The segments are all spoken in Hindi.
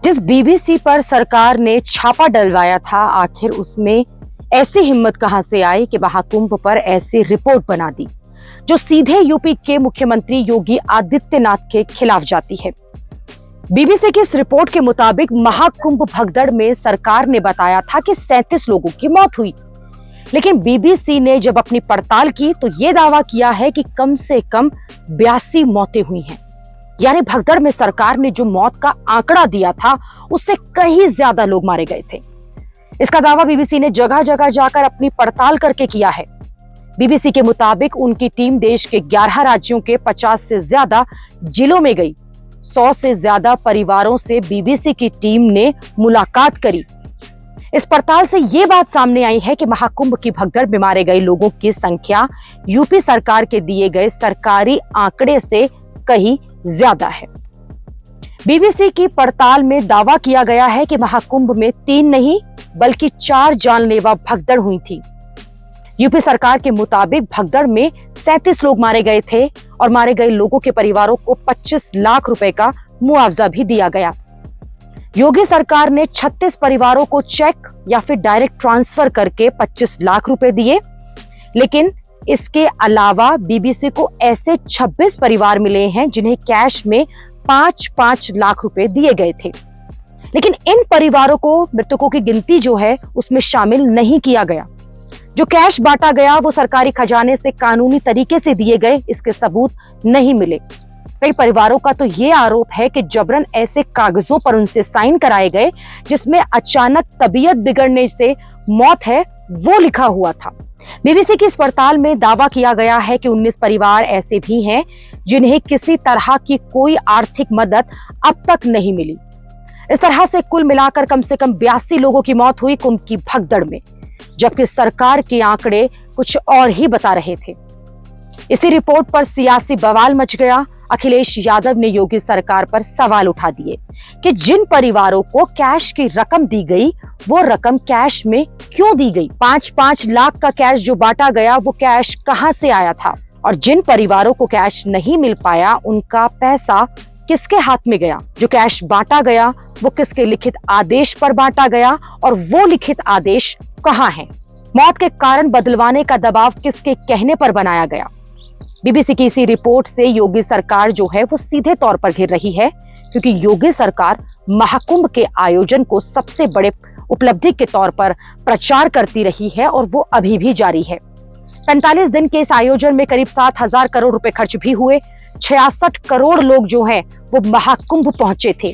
जिस बीबीसी पर सरकार ने छापा डलवाया था, आखिर उसमें ऐसी हिम्मत कहां से आई कि महाकुंभ पर ऐसी रिपोर्ट बना दी जो सीधे यूपी के मुख्यमंत्री योगी आदित्यनाथ के खिलाफ जाती है। बीबीसी की इस रिपोर्ट के मुताबिक महाकुंभ भगदड़ में सरकार ने बताया था कि 37 लोगों की मौत हुई, लेकिन बीबीसी ने जब अपनी पड़ताल की तो यह दावा किया है कि कम से कम 82 मौतें हुई हैं। यानी भगदड़ में सरकार ने जो मौत का आंकड़ा दिया था उससे कहीं ज्यादा लोग मारे गए थे। इसका दावा बीबीसी ने जगह जगह जाकर अपनी पड़ताल करके किया है। बीबीसी के मुताबिक उनकी टीम देश के 11 राज्यों के 50 से ज्यादा जिलों में गई। 100 से ज्यादा परिवारों से बीबीसी की टीम ने मुलाकात करी। इस पड़ताल से ये बात सामने आई है कि महाकुंभ की भगदड़ में मारे गए लोगों की संख्या यूपी सरकार के दिए गए सरकारी आंकड़े से कहीं ज्यादा है। बीबीसी की पड़ताल में दावा किया गया है कि महाकुंभ में 3 नहीं बल्कि 4 जानलेवा भगदड़ हुई थी। यूपी सरकार के मुताबिक भगदड़ में 37 लोग मारे गए थे और मारे गए लोगों के परिवारों को 25 लाख रुपए का मुआवजा भी दिया गया। योगी सरकार ने 36 परिवारों को चेक या फिर डायरेक्ट ट्रांसफर करके 25 लाख रुपए दिए, लेकिन इसके अलावा बीबीसी को ऐसे 26 परिवार मिले हैं जिन्हें कैश में 5-5 लाख रुपए दिए गए थे, लेकिन इन परिवारों को मृतकों की गिनती जो है उसमें शामिल नहीं किया गया। जो कैश बांटा गया वो सरकारी खजाने से कानूनी तरीके से दिए गए, इसके सबूत नहीं मिले। कई परिवारों का तो ये आरोप है कि जबरन ऐसे कागजों पर उनसे साइन कराए गए जिसमें अचानक तबीयत बिगड़ने से मौत है वो लिखा हुआ था। बीबीसी की इस पड़ताल में दावा किया गया है कि 19 परिवार ऐसे भी हैं जिन्हें किसी तरह की कोई आर्थिक मदद अब तक नहीं मिली। इस तरह से कुल मिलाकर कम से कम 82 लोगों की मौत हुई कुंभ की भगदड़ में, जबकि सरकार के आंकड़े कुछ और ही बता रहे थे। इसी रिपोर्ट पर सियासी बवाल मच गया। अखिलेश यादव ने योगी सरकार पर सवाल उठा दिए कि जिन परिवारों को कैश की रकम दी गई वो रकम कैश में क्यों दी गई। 5-5 लाख का कैश जो बांटा गया वो कैश कहां से आया था, और जिन परिवारों को कैश नहीं मिल पाया उनका पैसा किसके हाथ में गया। जो कैश बांटा गया वो किसके लिखित आदेश पर बांटा गया और वो लिखित आदेश कहां है। मौत के कारण बदलवाने का दबाव किसके कहने पर बनाया गया। बीबीसी की इसी रिपोर्ट से योगी सरकार जो है वो सीधे तौर पर घिर रही है, क्योंकि योगी सरकार महाकुंभ के आयोजन को सबसे बड़े उपलब्धि के तौर पर प्रचार करती रही है और वो अभी भी जारी है। 45 दिन के इस आयोजन में करीब 7,000 करोड़ रुपए खर्च भी हुए। 66 करोड़ लोग जो हैं वो महाकुंभ पहुंचे थे।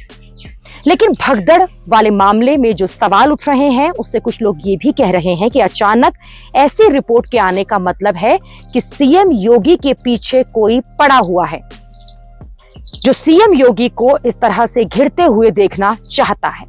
लेकिन भगदड़ वाले मामले में जो सवाल उठ रहे हैं उससे कुछ लोग ये भी कह रहे हैं कि अचानक ऐसी रिपोर्ट के आने का मतलब है कि सीएम योगी के पीछे कोई पड़ा हुआ है जो सीएम योगी को इस तरह से घिरते हुए देखना चाहता है।